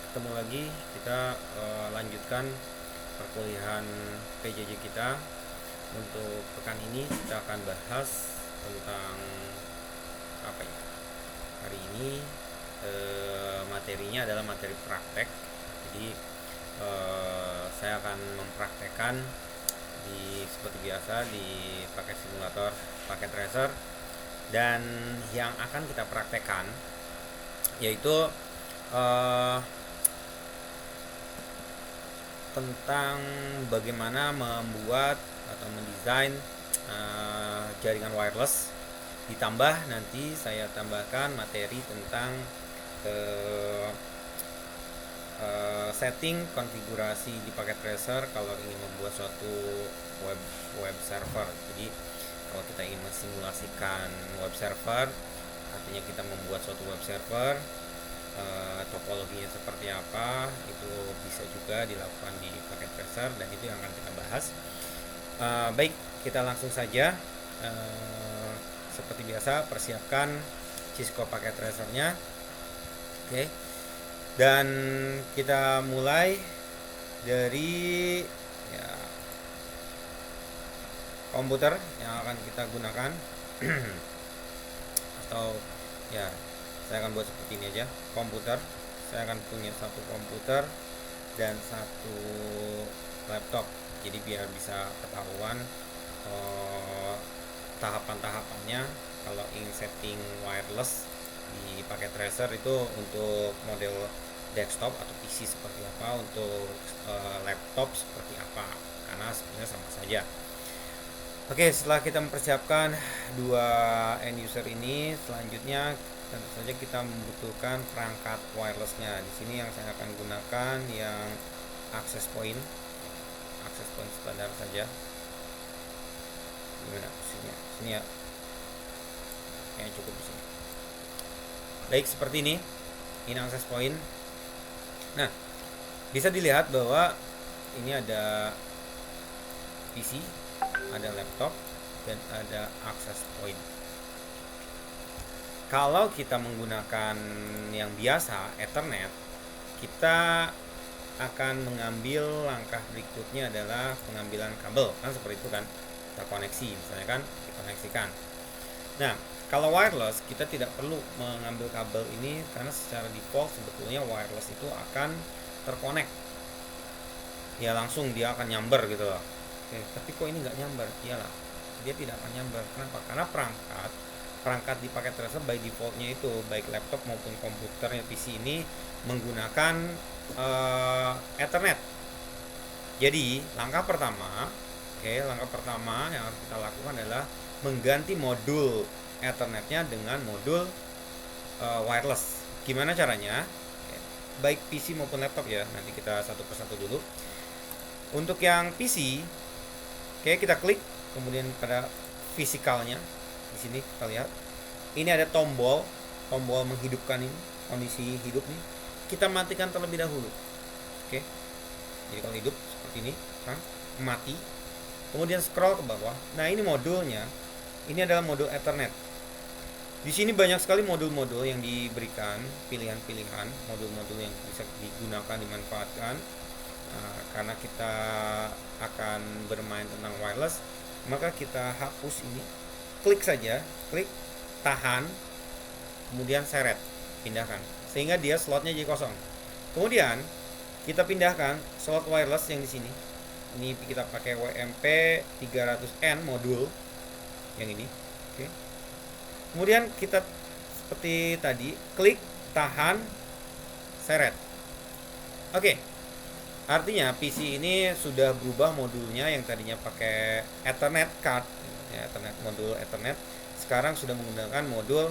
ketemu lagi kita lanjutkan perkuliahan PJJ kita. Untuk pekan ini kita akan bahas tentang apa ya? Hari ini materinya adalah materi praktek. Jadi saya akan mempraktekkan seperti biasa di paket simulator paket tracer, dan yang akan kita praktekkan yaitu uh, tentang bagaimana membuat atau mendesain jaringan wireless. Ditambah nanti saya tambahkan materi tentang setting konfigurasi di paket tracer kalau ingin membuat suatu web server. Jadi kalau kita ingin mensimulasikan web server, artinya kita membuat suatu web server, topologinya seperti apa, itu bisa juga dilakukan di paket tracer, dan itu yang akan kita bahas. Baik, kita langsung saja. Seperti biasa, persiapkan Cisco paket tracernya. Oke. Dan kita mulai dari komputer yang akan kita gunakan. Atau saya akan buat seperti ini aja. Komputer, saya akan punya satu komputer dan satu laptop, jadi biar bisa ketahuan tahapan-tahapannya kalau ingin setting wireless di paket tracer. Itu untuk model desktop atau PC seperti apa, untuk laptop seperti apa, karena sebenarnya sama saja. Oke, setelah kita mempersiapkan dua end user ini, selanjutnya tentu saja kita membutuhkan perangkat wirelessnya. Di sini yang saya akan gunakan yang access point standar saja. Gimana sini ya, kayaknya cukup di sini. Baik, seperti ini access point. Nah, bisa dilihat bahwa ini ada PC, ada laptop, dan ada access point. Kalau kita menggunakan yang biasa Ethernet, kita akan mengambil langkah berikutnya adalah pengambilan kabel, kan seperti itu kan, kita koneksi misalnya kan, dikoneksikan. Nah, kalau wireless kita tidak perlu mengambil kabel ini, karena secara default sebetulnya wireless itu akan terkonek ya, langsung dia akan nyamber gitu loh. Oke, tapi kok ini nggak nyamber? Iyalah, dia tidak akan nyamber. Kenapa? Karena perangkat di paket tracer by defaultnya itu, baik laptop maupun komputernya PC ini menggunakan Ethernet. Jadi langkah pertama yang harus kita lakukan adalah mengganti modul Ethernetnya dengan modul wireless. Gimana caranya? Baik PC maupun laptop ya. Nanti kita satu persatu dulu. Untuk yang PC, kita klik, kemudian pada fisikalnya di sini kita lihat ini ada tombol menghidupkan ini, kondisi hidup nih. Kita matikan terlebih dahulu. Oke. Jadi kalau hidup seperti ini, kan mati. Kemudian scroll ke bawah. Nah, ini modulnya. Ini adalah modul Ethernet. Di sini banyak sekali modul-modul yang diberikan, pilihan-pilihan modul-modul yang bisa digunakan, dimanfaatkan. Karena kita akan bermain tentang wireless, maka kita hapus ini. Klik saja, klik, tahan, kemudian seret, pindahkan, sehingga dia slotnya jadi kosong. Kemudian kita pindahkan slot wireless yang di sini. Ini kita pakai WMP 300N modul yang ini. Oke. Kemudian kita seperti tadi, klik, tahan, seret. Oke. Artinya PC ini sudah berubah modulnya, yang tadinya pakai Ethernet card, ya, modul Ethernet, sekarang sudah menggunakan modul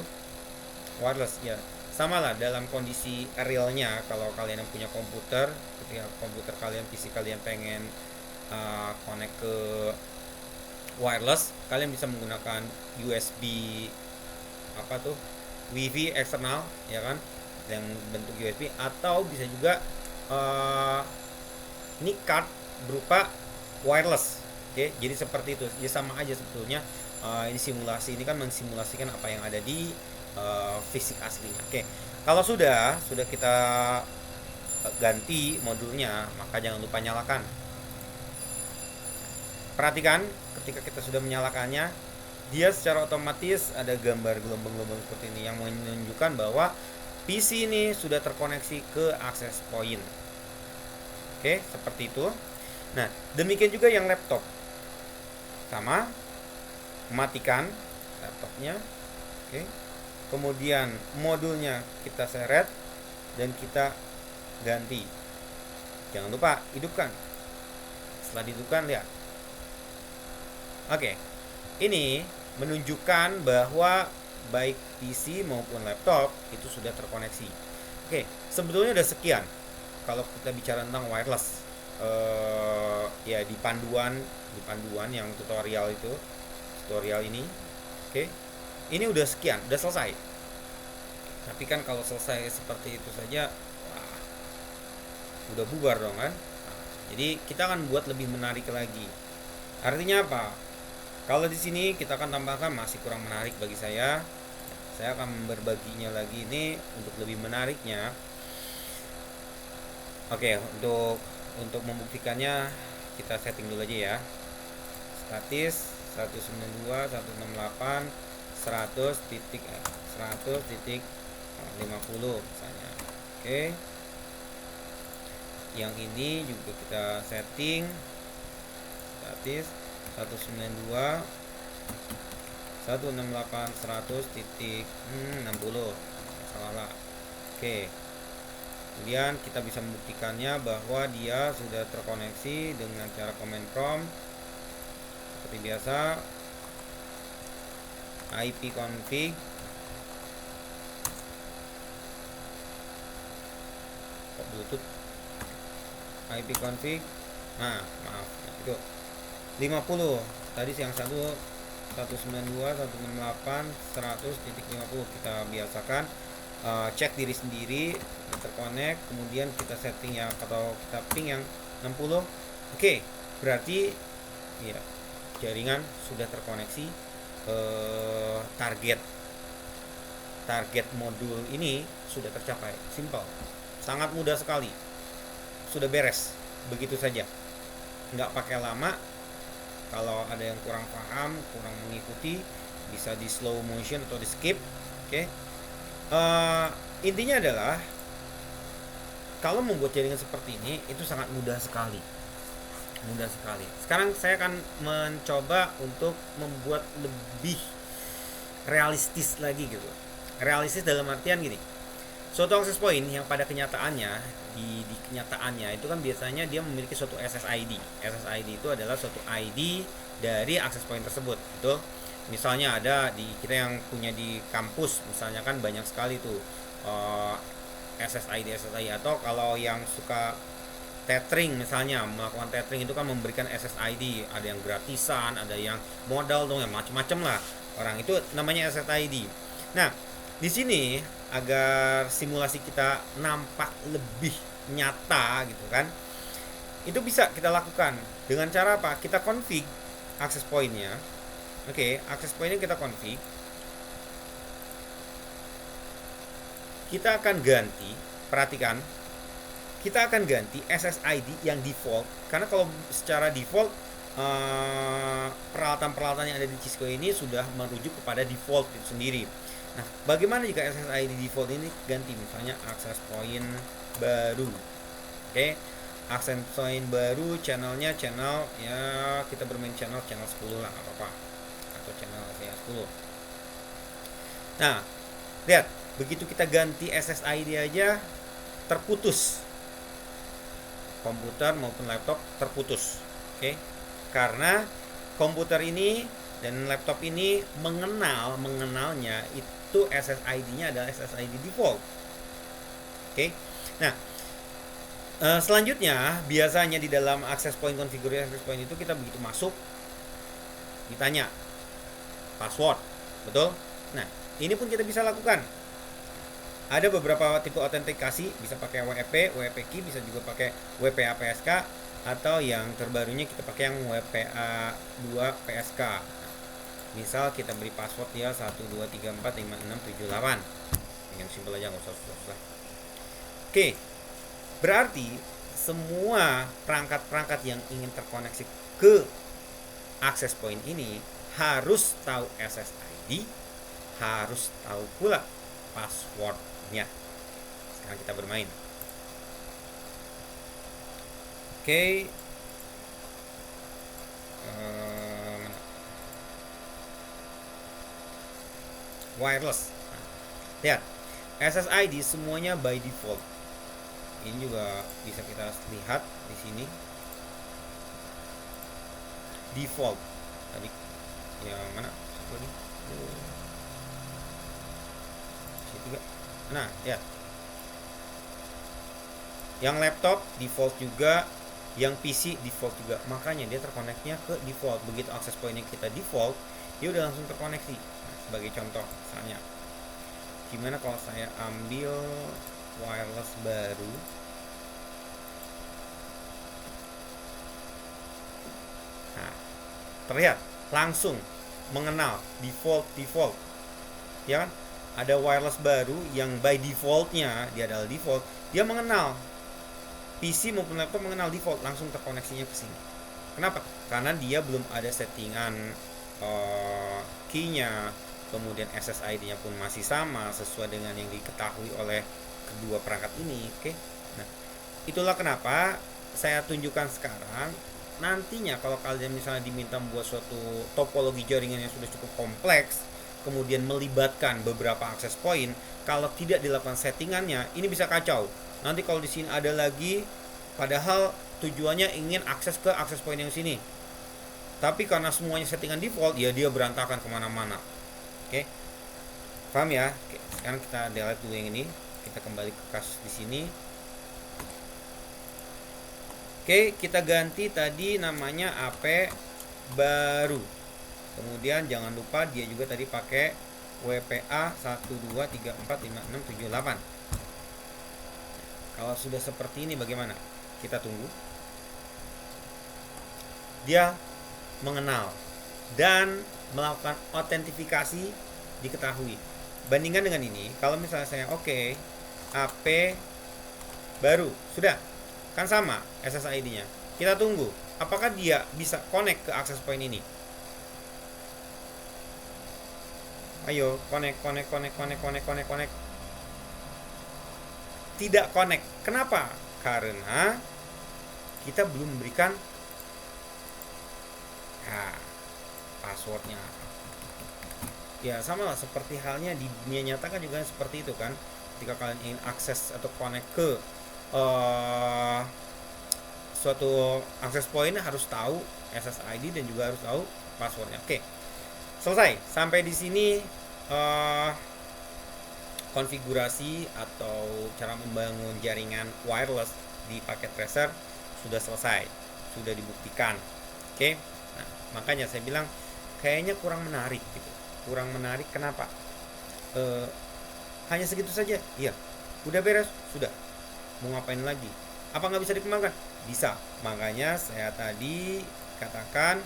wireless ya. Sama lah dalam kondisi realnya. Kalau kalian yang punya komputer, ketika komputer kalian, PC kalian pengen connect ke wireless, kalian bisa menggunakan USB WiFi eksternal ya kan, yang bentuk USB, atau bisa juga ini card berupa wireless. Oke, jadi seperti itu. Ya sama aja sebetulnya. Ini simulasi, ini kan mensimulasikan apa yang ada di fisik aslinya. Oke, kalau sudah kita ganti modulnya, maka jangan lupa nyalakan. Perhatikan ketika kita sudah menyalakannya, dia secara otomatis ada gambar gelombang-gelombang seperti ini yang menunjukkan bahwa PC ini sudah terkoneksi ke access point. Oke, seperti itu. Nah, demikian juga yang laptop. Sama, matikan laptopnya. Oke. Kemudian modulnya kita seret dan kita ganti. Jangan lupa hidupkan. Setelah dihidupkan, lihat. Oke. Ini menunjukkan bahwa baik PC maupun laptop itu sudah terkoneksi. Oke, sebetulnya udah sekian kalau kita bicara tentang wireless. Ya di panduan yang tutorial ini. Oke, ini udah sekian, udah selesai. Tapi kan kalau selesai seperti itu saja, wah, udah bubar dong kan. Jadi kita akan buat lebih menarik lagi. Artinya apa? Kalau di sini kita akan tambahkan masih kurang menarik bagi saya. Saya akan berbaginya lagi ini untuk lebih menariknya. Oke, untuk membuktikannya kita setting dulu aja ya. Statis 192, 168, 100.50 misalnya. Oke. Yang ini juga kita setting statis 192 168 100.60 salah. Oke. Kemudian kita bisa membuktikannya bahwa dia sudah terkoneksi dengan cara command prompt seperti biasa. ipconfig Bluetooth ipconfig. Nah, maaf itu 50. Tadi yang satu 192 168 100.50 kita biasakan. Cek diri sendiri terkonek, kemudian kita setting yang atau kita ping yang 60. Oke, berarti ya jaringan sudah terkoneksi. Target modul ini sudah tercapai. Simple, sangat mudah sekali, sudah beres begitu saja, nggak pakai lama. Kalau ada yang kurang paham, kurang mengikuti, bisa di slow motion atau di skip. Oke. Intinya adalah kalau membuat jaringan seperti ini itu sangat mudah sekali. Sekarang saya akan mencoba untuk membuat lebih realistis lagi gitu. Realistis dalam artian gini. Suatu access point yang pada kenyataannya di kenyataannya itu kan biasanya dia memiliki suatu SSID. SSID itu adalah suatu ID dari access point tersebut. Betul? Misalnya ada di kita yang punya di kampus, misalnya kan banyak sekali tuh SSID atau kalau yang suka tethering misalnya, melakukan tethering itu kan memberikan SSID, ada yang gratisan, ada yang modal dong, yang macam-macam lah. Orang itu namanya SSID. Nah, di sini agar simulasi kita nampak lebih nyata gitu kan, itu bisa kita lakukan dengan cara apa? Kita config access point-nya. Oke, access point-nya kita config. Kita akan ganti, perhatikan, kita akan ganti SSID yang default, karena kalau secara default peralatan-peralatan yang ada di Cisco ini sudah merujuk kepada default itu sendiri. Nah, bagaimana jika SSID default ini ganti, misalnya access point baru. Oke, access point baru, channelnya channel ya kita bermain channel 10 lah, nggak apa-apa, atau channel ya 10. Nah, lihat, begitu kita ganti SSID aja terputus, komputer maupun laptop terputus. Oke, karena komputer ini dan laptop ini mengenalnya itu SSID-nya adalah SSID default. Oke, nah selanjutnya biasanya di dalam access point, konfigurasi access point itu kita begitu masuk ditanya password, betul? Nah, ini pun kita bisa lakukan. Ada beberapa tipe autentikasi, bisa pakai WP key, bisa juga pakai WPA PSK, atau yang terbarunya kita pakai yang WPA 2 PSK. Misal kita beri password dia 12345678. Yang simpel aja, nggak usah susah. Oke. Berarti semua perangkat-perangkat yang ingin terkoneksi ke access point ini harus tahu SSID, harus tahu pula passwordnya. Sekarang kita bermain. Oke. Wireless. Lihat, SSID semuanya by default. Ini juga bisa kita lihat di sini. Default. Tadi yang mana? Satu lagi. Situ juga. Nah, ya. Yang laptop default juga, yang PC default juga. Makanya dia terkoneknya ke default. Begitu akses pointnya kita default, dia udah langsung terkoneksi. Nah, sebagai contoh, misalnya, gimana kalau saya ambil wireless baru? Nah, terlihat langsung mengenal default, ya kan? Ada wireless baru yang by defaultnya dia adalah default, dia mengenal. PC maupun laptop mengenal default, langsung terkoneksinya ke sini. Kenapa? Karena dia belum ada settingan key-nya, kemudian SSID-nya pun masih sama sesuai dengan yang diketahui oleh kedua perangkat ini. Oke. Nah, itulah kenapa saya tunjukkan sekarang. Nantinya kalau kalian misalnya diminta membuat suatu topologi jaringan yang sudah cukup kompleks, kemudian melibatkan beberapa akses point, kalau tidak dilakukan settingannya, ini bisa kacau. Nanti kalau di sini ada lagi, padahal tujuannya ingin akses ke akses point yang sini, tapi karena semuanya settingan default, ya dia berantakan kemana-mana. Oke, paham ya? Oke, sekarang kita delete dulu yang ini, kita kembali ke kasus di sini. Oke, kita ganti tadi namanya AP baru. Kemudian jangan lupa dia juga tadi pakai WPA 12345678. Kalau sudah seperti ini bagaimana? Kita tunggu. Dia mengenal dan melakukan autentifikasi diketahui. Bandingkan dengan ini, kalau misalnya saya oke, AP baru, sudah. Kan sama SSID-nya. Kita tunggu. Apakah dia bisa connect ke access point ini? Ayo, connect. Tidak connect. Kenapa? Karena kita belum memberikan passwordnya. Ya sama lah seperti halnya di dunia nyata kan juga seperti itu kan. Ketika kalian ingin akses atau connect ke suatu akses point, harus tahu SSID dan juga harus tahu passwordnya. Oke, selesai. Sampai di sini konfigurasi atau cara membangun jaringan wireless di paket tracer sudah selesai, sudah dibuktikan. Oke, nah, makanya saya bilang kayaknya kurang menarik gitu. Kurang menarik kenapa? Hanya segitu saja? Iya, udah beres, sudah. Mau ngapain lagi? Apa nggak bisa dikembangkan? Bisa. Makanya saya tadi katakan,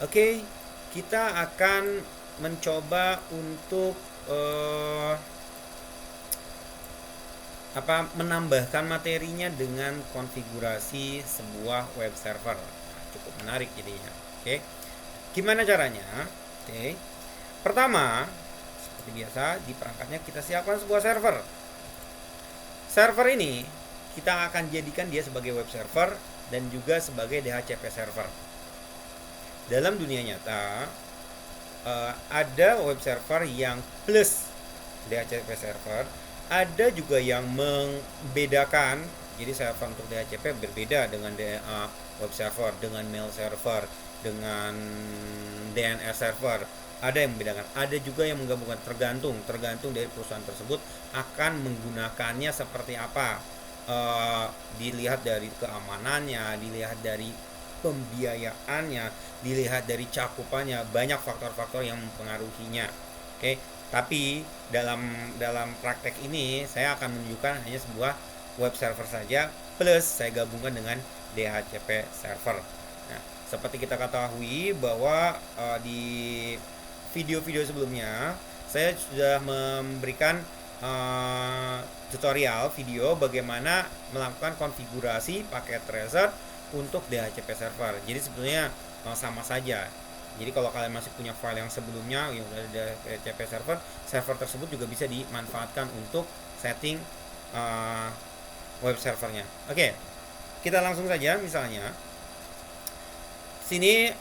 oke, kita akan mencoba untuk menambahkan materinya dengan konfigurasi sebuah web server. Nah, cukup menarik jadinya. Oke. Gimana caranya? Oke. Pertama, seperti biasa di perangkatnya kita siapkan sebuah server. Server ini kita akan jadikan dia sebagai web server dan juga sebagai DHCP server. Dalam dunia nyata ada web server yang plus DHCP server, ada juga yang membedakan. Jadi server untuk DHCP berbeda dengan web server, dengan mail server, dengan DNS server. Ada yang membedakan, ada juga yang menggabungkan, tergantung dari perusahaan tersebut akan menggunakannya seperti apa. Dilihat dari keamanannya, dilihat dari pembiayaannya, dilihat dari cakupannya, banyak faktor-faktor yang mempengaruhinya. Oke. Tapi dalam praktek ini saya akan menunjukkan hanya sebuah web server saja plus saya gabungkan dengan DHCP server. Nah, seperti kita ketahui bahwa di video-video sebelumnya saya sudah memberikan tutorial video bagaimana melakukan konfigurasi paket tracer untuk DHCP server. Jadi sebetulnya sama saja. Jadi kalau kalian masih punya file yang sebelumnya yang udah ada DHCP server, server tersebut juga bisa dimanfaatkan untuk setting web servernya. Oke, kita langsung saja. Misalnya sini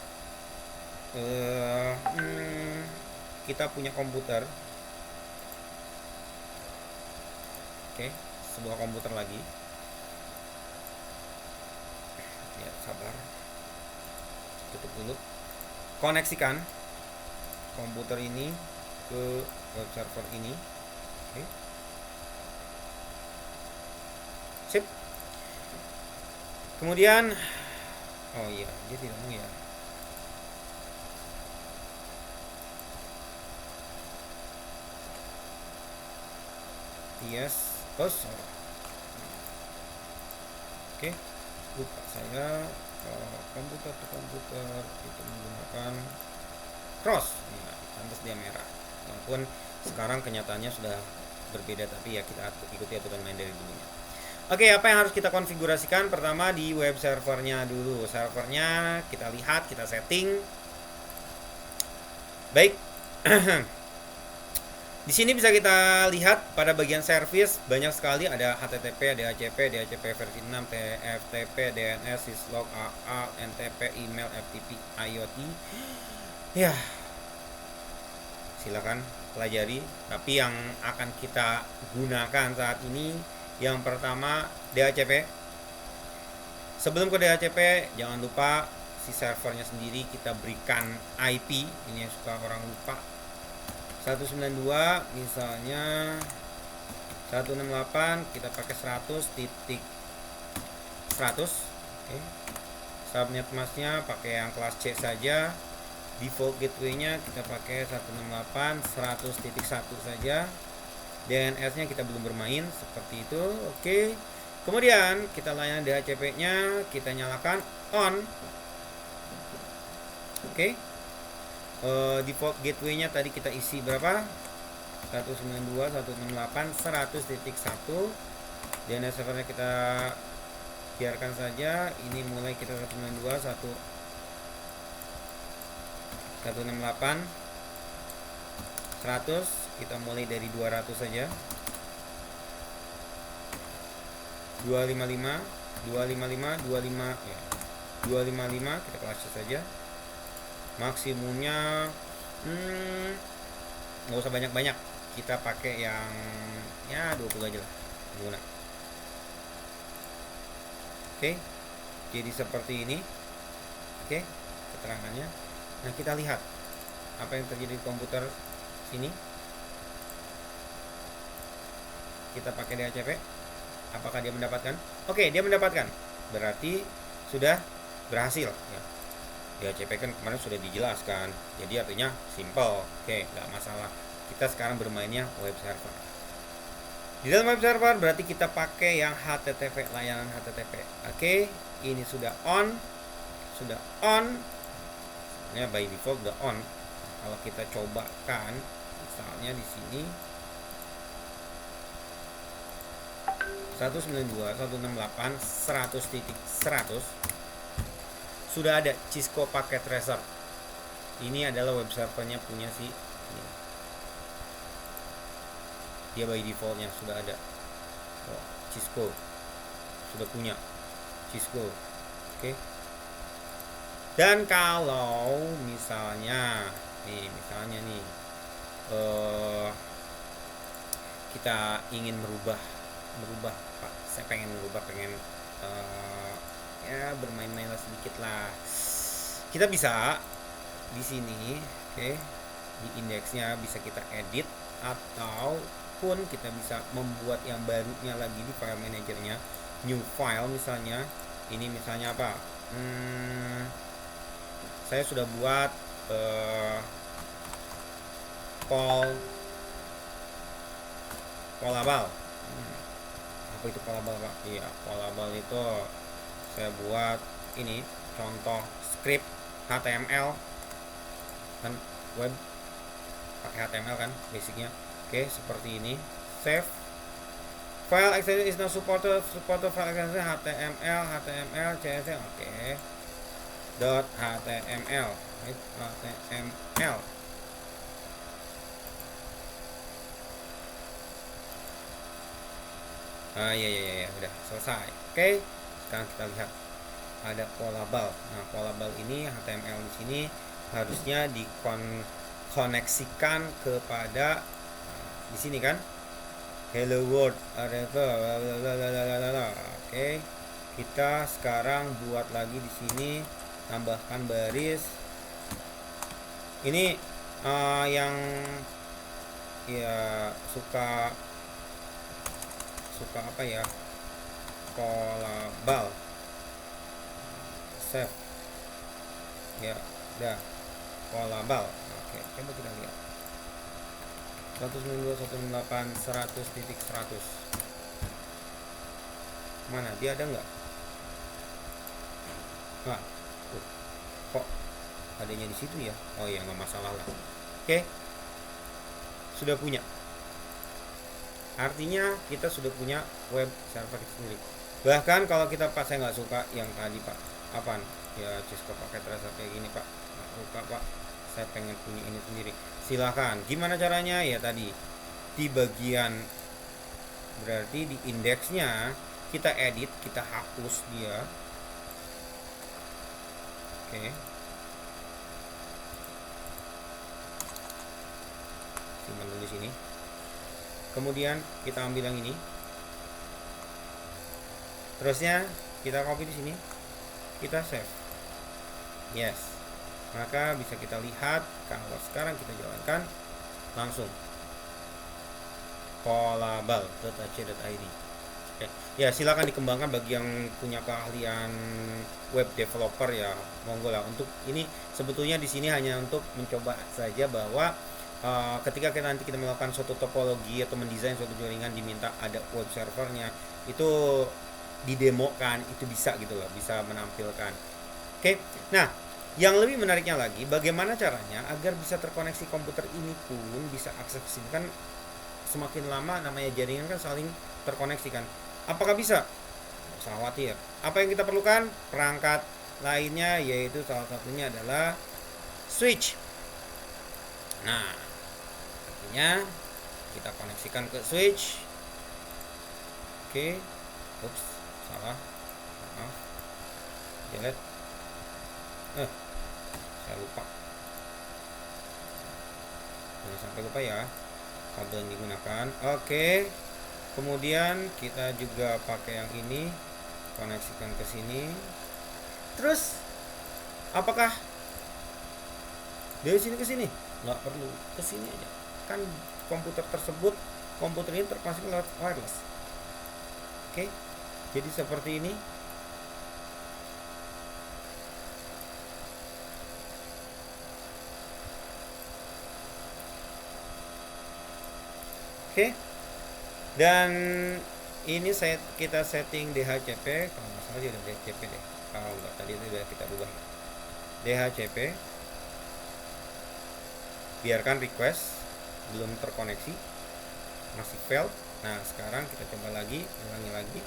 kita punya komputer. Oke, sebuah komputer lagi. Ya, sabar. Tutup dulu. Koneksikan komputer ini ke web server ini. Oke. Sip. Kemudian oh iya, dia tidak mau ya. Yes. Oh, salah. Oke, lupa saya. Komputer to komputer itu menggunakan cross. Ya, pantas dia merah. Walaupun sekarang kenyataannya sudah berbeda, tapi ya kita ikuti aturan main dari dulunya. Oke, apa yang harus kita konfigurasikan? Pertama di web servernya dulu. Servernya kita lihat, kita setting. Baik. Di sini bisa kita lihat pada bagian service banyak sekali, ada HTTP, DHCP, DHCP versi 6, TFTP, DNS, syslog, AA, NTP, email, FTP, IoT. Ya, silakan pelajari. Tapi yang akan kita gunakan saat ini yang pertama DHCP. Sebelum ke DHCP, jangan lupa si servernya sendiri kita berikan IP. Ini yang suka orang lupa. 192 misalnya 168 kita pakai 100.100. Oke. Subnet masknya pakai yang kelas C saja. Default gateway-nya kita pakai 168 100.1 saja. DNS-nya kita belum bermain seperti itu. Oke. Kemudian kita layanan DHCP-nya kita nyalakan on. Oke. Default gateway-nya tadi kita isi berapa? 192.168 100.1. DNS servernya kita biarkan saja. Ini mulai kita 192 168 100. Kita mulai dari 200 saja. 255 ya. 255 kita kasih saja. Maksimumnya nggak usah banyak-banyak, kita pakai yang ya 20 aja lah guna. Oke, jadi seperti ini. Oke, keterangannya. Nah, kita lihat apa yang terjadi di komputer sini. Kita pakai DHCP, apakah dia mendapatkan? Oke, dia mendapatkan, berarti sudah berhasil ya. DHCP kan kemarin sudah dijelaskan, jadi artinya simple. Oke, nggak masalah. Kita sekarang bermainnya web server. Di dalam web server berarti kita pakai yang HTTP, layanan HTTP. Oke, ini sudah on. Ini by default sudah on. Kalau kita cobakan, misalnya di sini 192.168 100.100 sudah ada Cisco Packet Tracer. Ini adalah web servernya punya si ini. Dia by defaultnya sudah ada. Cisco sudah punya Cisco. Oke. Dan kalau misalnya nih, kita ingin merubah Pak, saya pengen ya bermain-main sedikit lah. Kita bisa di sini, oke, di indeksnya bisa kita edit ataupun kita bisa membuat yang barunya lagi di file manajernya, new file misalnya. Ini misalnya apa? Saya sudah buat polabal. Apa itu polabal, Pak? Iya, polabal itu saya buat ini contoh script HTML kan, web pakai HTML kan basicnya. Oke, seperti ini. save. File extension is not supported file extension HTML CSS. Oke. .html. HTML. Ya, udah selesai. Oke, sekarang kita lihat ada polabal. Nah, polabal ini HTML di sini harusnya dikoneksikan kepada di sini kan, hello world. Oke, kita sekarang buat lagi di sini, tambahkan baris. Ini yang ya suka apa ya, polabal, save ya, udah polabal. Oke, coba kita lihat 192.168.100.100 mana dia, ada nggak? Nah, kok adanya di situ ya? Oh ya, nggak masalah lah. Oke, sudah punya. Artinya kita sudah punya web server sendiri. Bahkan kalau kita, Pak, saya nggak suka yang tadi, Pak, apaan ya, Cisco pakai terasa kayak gini, Pak, nggak suka, Pak, saya pengen punya ini sendiri. Silahkan. Gimana caranya? Ya tadi di bagian, berarti di indeksnya kita edit, kita hapus dia. Oke, simpan dulu di sini. Kemudian kita ambil yang ini, terusnya kita copy di sini, kita save. Yes, maka bisa kita lihat kalau sekarang kita jalankan langsung polabal.ac.id. Oke, ya silakan dikembangkan bagi yang punya keahlian web developer ya, monggo lah. Untuk ini sebetulnya di sini hanya untuk mencoba saja bahwa ketika nanti kita melakukan suatu topologi atau mendesain suatu jaringan, diminta ada web servernya, itu didemokan, itu bisa gitu loh, bisa menampilkan. Oke, nah yang lebih menariknya lagi, bagaimana caranya agar bisa terkoneksi komputer ini pun bisa akses ke sini kan. Semakin lama namanya jaringan kan saling terkoneksi kan. Apakah bisa? Nggak usah khawatir. Apa yang kita perlukan? Perangkat lainnya, yaitu salah satunya adalah switch. Nah, artinya kita koneksikan ke switch. Oke, ups, salah, maaf, delete. Saya lupa, jangan sampai lupa ya kabel yang digunakan. Oke, kemudian kita juga pakai yang ini, koneksikan ke sini. Terus apakah dari sini ke sini? Nggak perlu, ke sini aja kan. Komputer tersebut, komputer ini terkoneksi lewat wireless. Oke, jadi seperti ini. Oke, dan ini kita setting DHCP, kalau nggak salah dia ada DHCP deh, kalau nggak tadi itu udah kita ubah DHCP. Biarkan request belum terkoneksi, masih failed. Nah sekarang kita coba lagi, ulangi lagi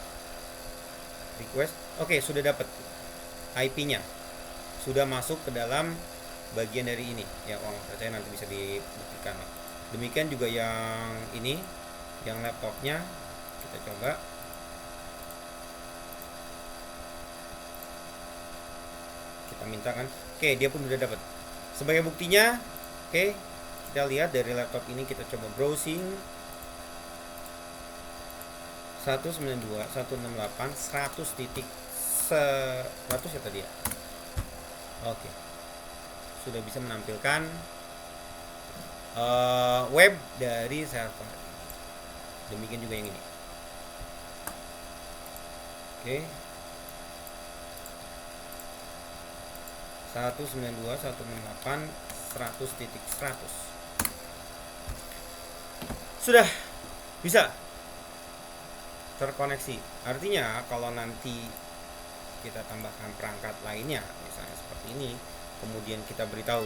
request. Oke, sudah dapat IP-nya, sudah masuk ke dalam bagian dari ini ya. Saya nanti bisa dibuktikan. Demikian juga yang ini, yang laptopnya, kita coba. Kita minta kan. Oke, dia pun sudah dapat. Sebagai buktinya, oke, kita lihat dari laptop ini, kita coba browsing 192.168.100.100 ya tadi ya. Oke, sudah bisa menampilkan web dari server. Demikian juga yang ini. Oke, 192.168.100.100 sudah bisa terkoneksi. Artinya kalau nanti kita tambahkan perangkat lainnya, misalnya seperti ini, kemudian kita beritahu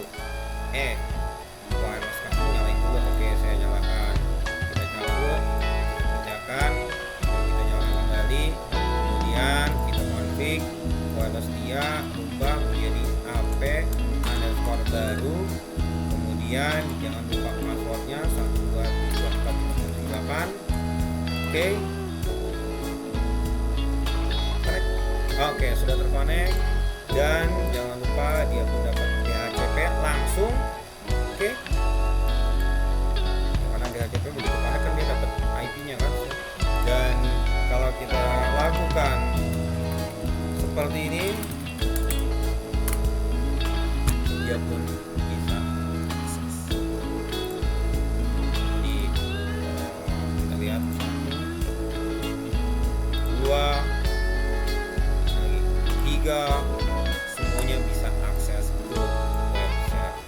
wireless kamu nyalain dulu. Oke, saya nyalakan, kita cabut, silakan kita nyalakan kembali, kemudian kita config wireless dia ubah menjadi AP underscore baru, kemudian jangan lupa passwordnya 1234568. Oke. Oke, sudah terkonek, dan jangan lupa dia pun dapat DHCP langsung. Oke. Karena DHCP begitu konek kan dia dapat IP-nya kan. Dan kalau kita lakukan seperti ini, dia pun bisa akses. Jadi kita lihat 2 semuanya bisa akses ke website.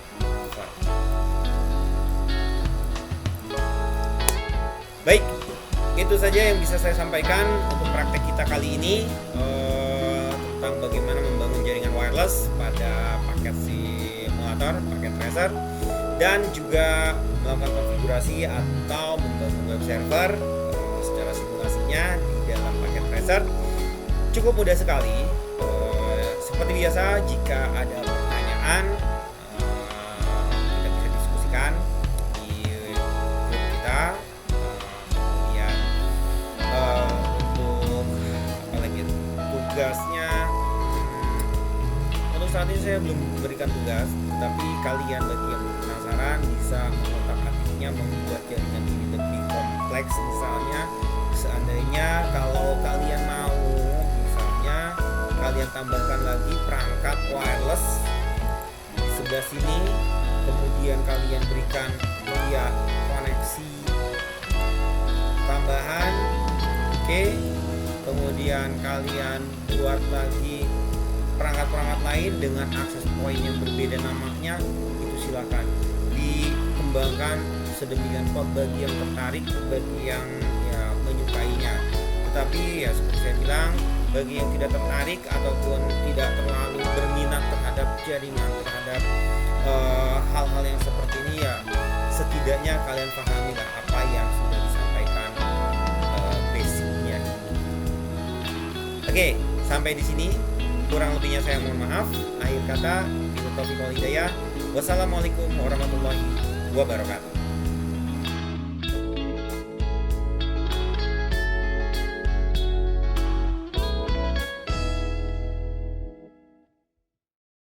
Baik, itu saja yang bisa saya sampaikan untuk praktek kita kali ini tentang bagaimana membangun jaringan wireless pada paket simulator, paket tracer, dan juga melakukan konfigurasi atau membangun web server secara simulasinya di dalam paket tracer. Cukup mudah sekali. Seperti biasa, jika ada pertanyaan kita bisa diskusikan di grup kita. Kemudian untuk apa lagi tugasnya, untuk saat ini saya belum memberikan tugas, tapi kalian bagi yang penasaran bisa mengotak atiknya membuat jaringan ini lebih kompleks. Misalnya seandainya kalau kalian mau, kalian tambahkan lagi perangkat wireless di sebelah sini, kemudian kalian berikan via koneksi tambahan, oke. Kemudian kalian buat lagi perangkat-perangkat lain dengan akses point yang berbeda namanya, itu silakan dikembangkan sedemikian rupa bagi yang tertarik, bagi yang menyukainya. Tetapi ya seperti saya bilang, bagi yang tidak tertarik ataupun tidak terlalu berminat terhadap jaringan, terhadap hal-hal yang seperti ini, ya setidaknya kalian pahami lah apa yang sudah disampaikan basicnya. Oke, sampai di sini. Kurang lebihnya saya mohon maaf. Akhir kata, billahi taufiq wal hidayah. Wassalamualaikum warahmatullahi wabarakatuh.